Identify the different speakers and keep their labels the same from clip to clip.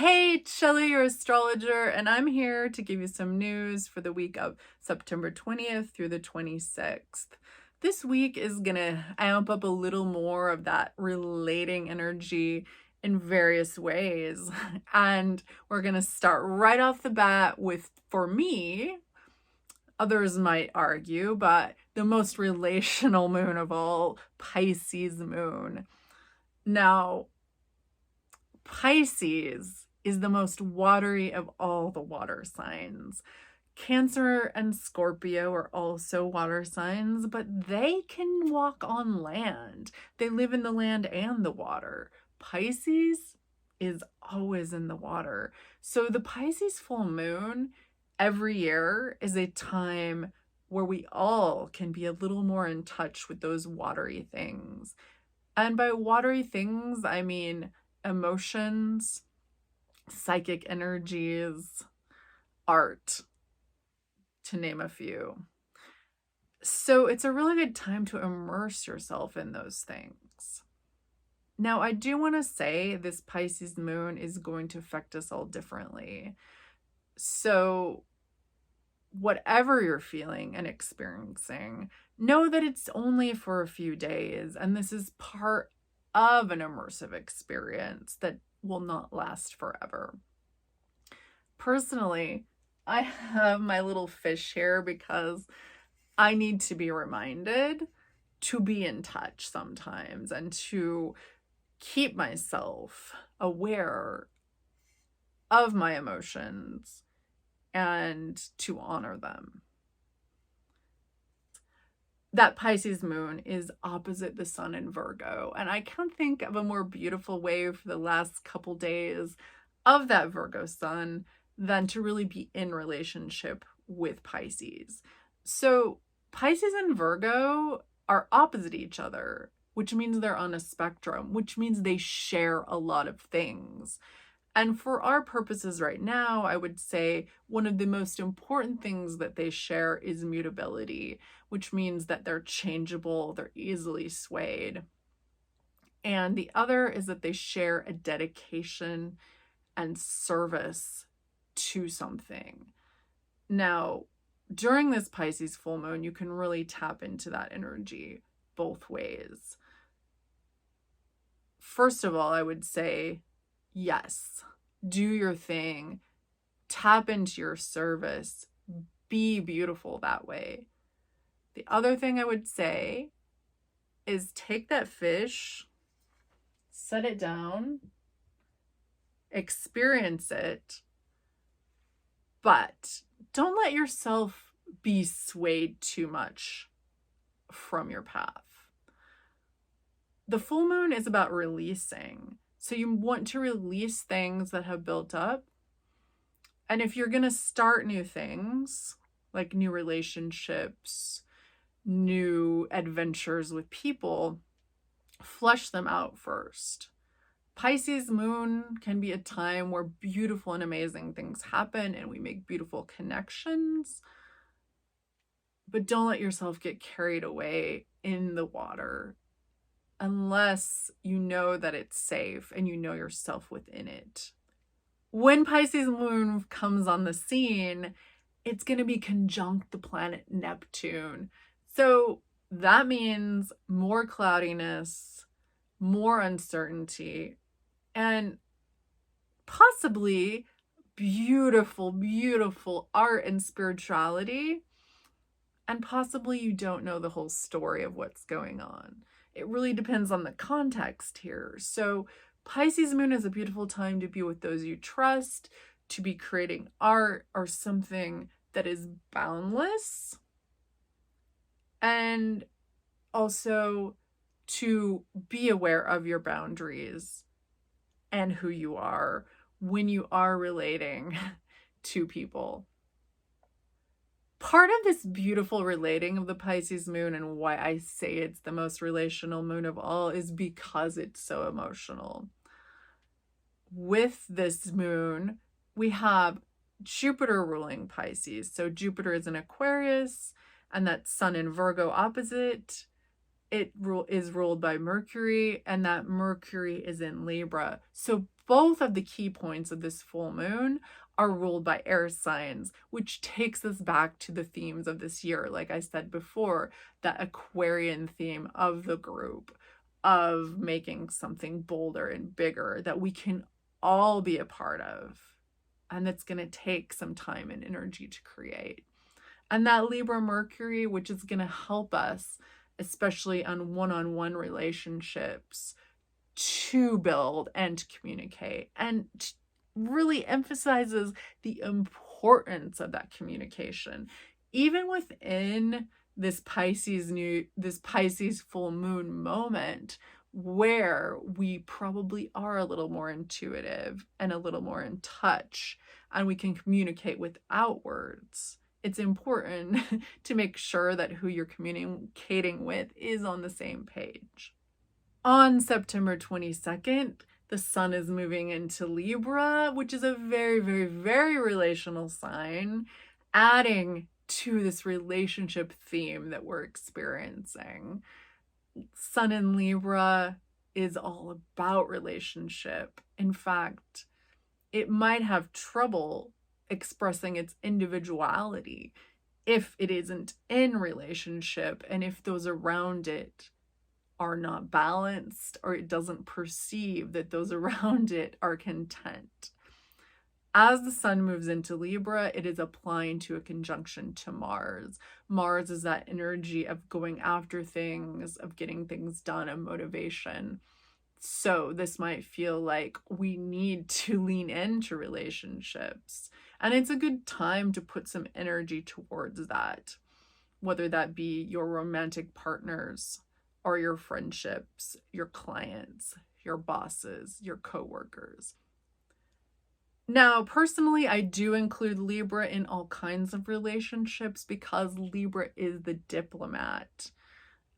Speaker 1: Hey, Shelley, your astrologer, and I'm here to give you some news for the week of September 20th through the 26th. This week is going to amp up a little more of that relating energy in various ways. And we're going to start right off the bat with, for me, others might argue, but the most relational moon of all, Pisces Moon. Now, Pisces is the most watery of all the water signs. Cancer and Scorpio are also water signs, but they can walk on land. They live in the land and the water. Pisces is always in the water. So the Pisces full moon every year is a time where we all can be a little more in touch with those watery things. And by watery things, I mean emotions, psychic energies, art, to name a few. So it's a really good time to immerse yourself in those things. Now, I do want to say this Pisces moon is going to affect us all differently. So whatever you're feeling and experiencing, know that it's only for a few days, and this is part of an immersive experience that will not last forever. Personally, I have my little fish here because I need to be reminded to be in touch sometimes and to keep myself aware of my emotions and to honor them. That Pisces moon is opposite the sun in Virgo, and I can't think of a more beautiful way for the last couple days of that Virgo sun than to really be in relationship with Pisces. So Pisces and Virgo are opposite each other, which means they're on a spectrum, which means they share a lot of things. And for our purposes right now, I would say one of the most important things that they share is mutability, which means that they're changeable, they're easily swayed. And the other is that they share a dedication and service to something. Now, during this Pisces full moon, you can really tap into that energy both ways. First of all, I would say, yes, do your thing, tap into your service, be beautiful that way. The other thing I would say is take that fish, set it down, experience it, but don't let yourself be swayed too much from your path. The full moon is about releasing. So you want to release things that have built up. And if you're going to start new things, like new relationships, new adventures with people, flush them out first. Pisces moon can be a time where beautiful and amazing things happen and we make beautiful connections. But don't let yourself get carried away in the water unless you know that it's safe and you know yourself within it. When Pisces moon comes on the scene, it's going to be conjunct the planet Neptune. So that means more cloudiness, more uncertainty, and possibly beautiful, beautiful art and spirituality. And possibly you don't know the whole story of what's going on. It really depends on the context here. So Pisces moon is a beautiful time to be with those you trust, to be creating art or something that is boundless, and also to be aware of your boundaries and who you are when you are relating to people. Part of this beautiful relating of the Pisces moon and why I say it's the most relational moon of all is because it's so emotional. With this moon, we have Jupiter ruling Pisces. So Jupiter is in Aquarius, and that sun in Virgo opposite. It is ruled by Mercury, and that Mercury is in Libra. So both of the key points of this full moon are ruled by air signs, which takes us back to the themes of this year. Like I said before, that Aquarian theme of the group, of making something bolder and bigger that we can all be a part of. And that's going to take some time and energy to create. And that Libra Mercury, which is going to help us, especially on one-on-one relationships, to build and communicate, and really emphasizes the importance of that communication. Even within this Pisces full moon moment, where we probably are a little more intuitive and a little more in touch, and we can communicate without words. It's important to make sure that who you're communicating with is on the same page. On September 22nd, the sun is moving into Libra, which is a very, very, very relational sign, adding to this relationship theme that we're experiencing. Sun in Libra is all about relationship. In fact, it might have trouble expressing its individuality if it isn't in relationship, and if those around it are not balanced, or it doesn't perceive that those around it are content. As the sun moves into Libra, it is applying to a conjunction to Mars. Mars is that energy of going after things, of getting things done, of motivation. So this might feel like we need to lean into relationships. And it's a good time to put some energy towards that, whether that be your romantic partners or your friendships, your clients, your bosses, your coworkers. Now, personally, I do include Libra in all kinds of relationships because Libra is the diplomat,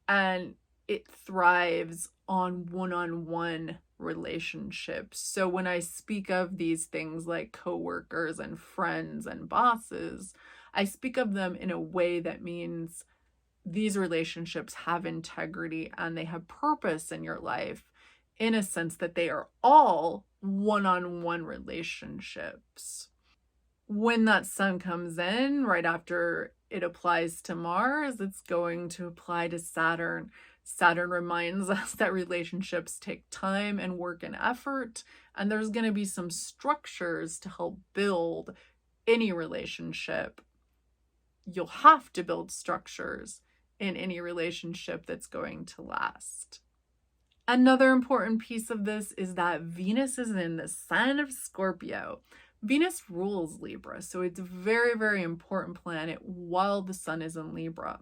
Speaker 1: and it thrives on one-on-one relationships. So when I speak of these things like coworkers and friends and bosses, I speak of them in a way that means these relationships have integrity and they have purpose in your life, in a sense that they are all one-on-one relationships. When that sun comes in, right after it applies to Mars, it's going to apply to Saturn. Saturn reminds us that relationships take time and work and effort, and there's going to be some structures to help build any relationship. You'll have to build structures in any relationship that's going to last. Another important piece of this is that Venus is in the sign of Scorpio. Venus rules Libra, so it's a very, very important planet while the sun is in Libra.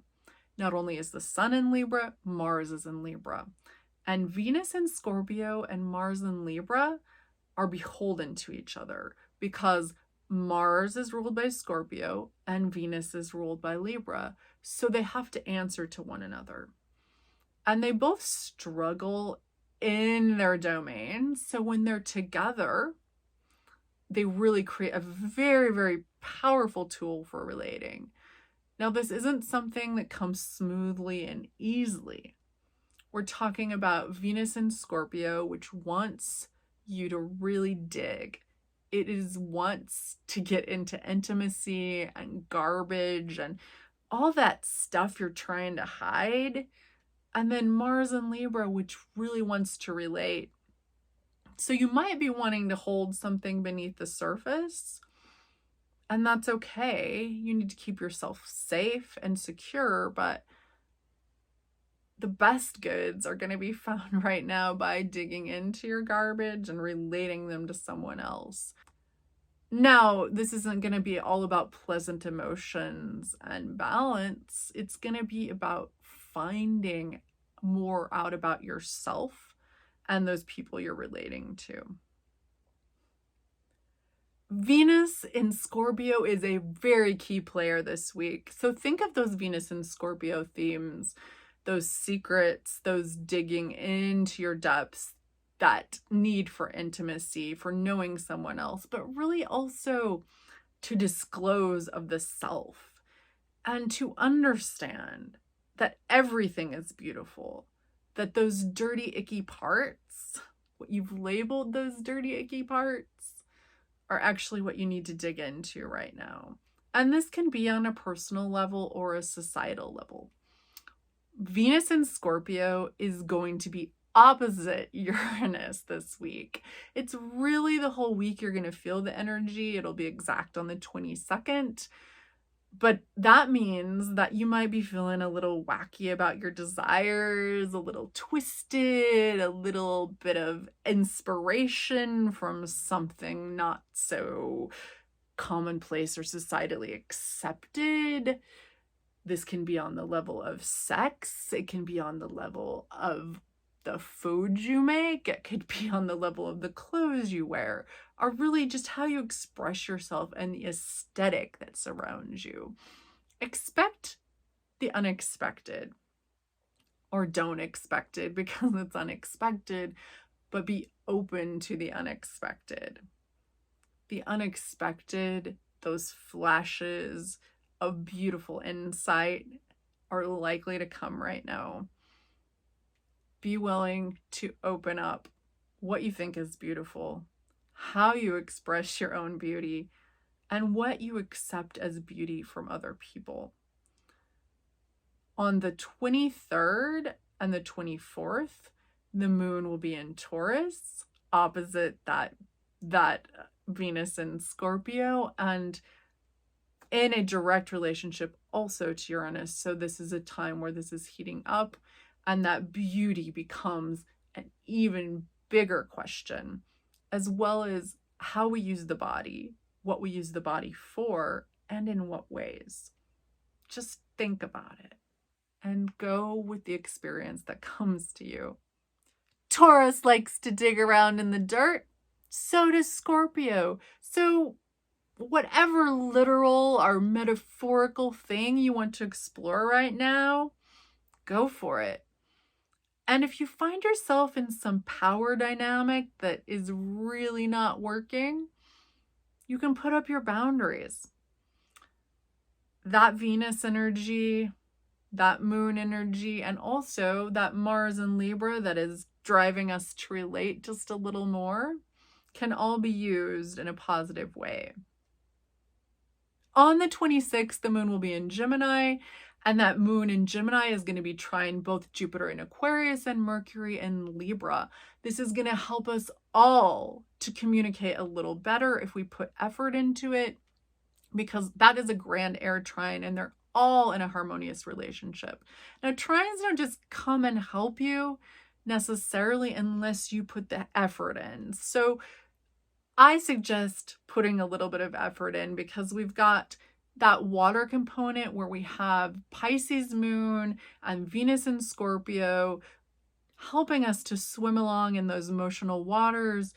Speaker 1: Not only is the sun in Libra, Mars is in Libra. And Venus in Scorpio and Mars in Libra are beholden to each other because Mars is ruled by Scorpio and Venus is ruled by Libra. So they have to answer to one another. And they both struggle in their domain. So when they're together, they really create a very, very powerful tool for relating. Now, this isn't something that comes smoothly and easily. We're talking about Venus in Scorpio, which wants you to really dig. It wants to get into intimacy and garbage and all that stuff you're trying to hide. And then Mars in Libra, which really wants to relate. So you might be wanting to hold something beneath the surface, and that's okay. You need to keep yourself safe and secure, but the best goods are going to be found right now by digging into your garbage and relating them to someone else. Now, this isn't going to be all about pleasant emotions and balance. It's going to be about finding more out about yourself and those people you're relating to. Venus in Scorpio is a very key player this week. So think of those Venus and Scorpio themes, those secrets, those digging into your depths, that need for intimacy, for knowing someone else, but really also to disclose of the self and to understand that everything is beautiful, that those dirty, icky parts, what you've labeled those dirty, icky parts, are actually what you need to dig into right now. And this can be on a personal level or a societal level. Venus in Scorpio is going to be opposite Uranus this week. It's really the whole week you're going to feel the energy. It'll be exact on the 22nd. But that means that you might be feeling a little wacky about your desires, a little twisted, a little bit of inspiration from something not so commonplace or societally accepted. This can be on the level of sex. It can be on the level of the food you make. It could be on the level of the clothes you wear, or really just how you express yourself and the aesthetic that surrounds you. Expect the unexpected, or don't expect it because it's unexpected, but be open to the unexpected. The unexpected, those flashes of beautiful insight are likely to come right now. Be willing to open up what you think is beautiful, how you express your own beauty, and what you accept as beauty from other people. On the 23rd and the 24th, the moon will be in Taurus, opposite that Venus in Scorpio, and in a direct relationship also to Uranus. So this is a time where this is heating up, and that beauty becomes an even bigger question, as well as how we use the body, what we use the body for, and in what ways. Just think about it and go with the experience that comes to you. Taurus likes to dig around in the dirt. So does Scorpio. So whatever literal or metaphorical thing you want to explore right now, go for it. And if you find yourself in some power dynamic that is really not working, you can put up your boundaries. That Venus energy, that moon energy, and also that Mars in Libra that is driving us to relate just a little more, can all be used in a positive way. On the 26th, the moon will be in Gemini, and that moon in Gemini is going to be trine both Jupiter in Aquarius and Mercury in Libra. This is going to help us all to communicate a little better if we put effort into it, because that is a grand air trine and they're all in a harmonious relationship. Now, trines don't just come and help you necessarily unless you put the effort in. So I suggest putting a little bit of effort in, because we've got that water component where we have Pisces Moon and Venus in Scorpio helping us to swim along in those emotional waters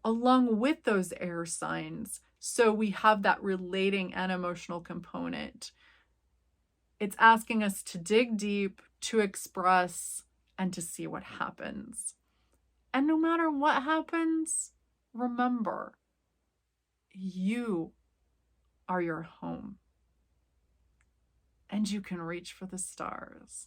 Speaker 1: along with those air signs. So we have that relating and emotional component. It's asking us to dig deep, to express, and to see what happens. And no matter what happens, remember, you are your home, and you can reach for the stars.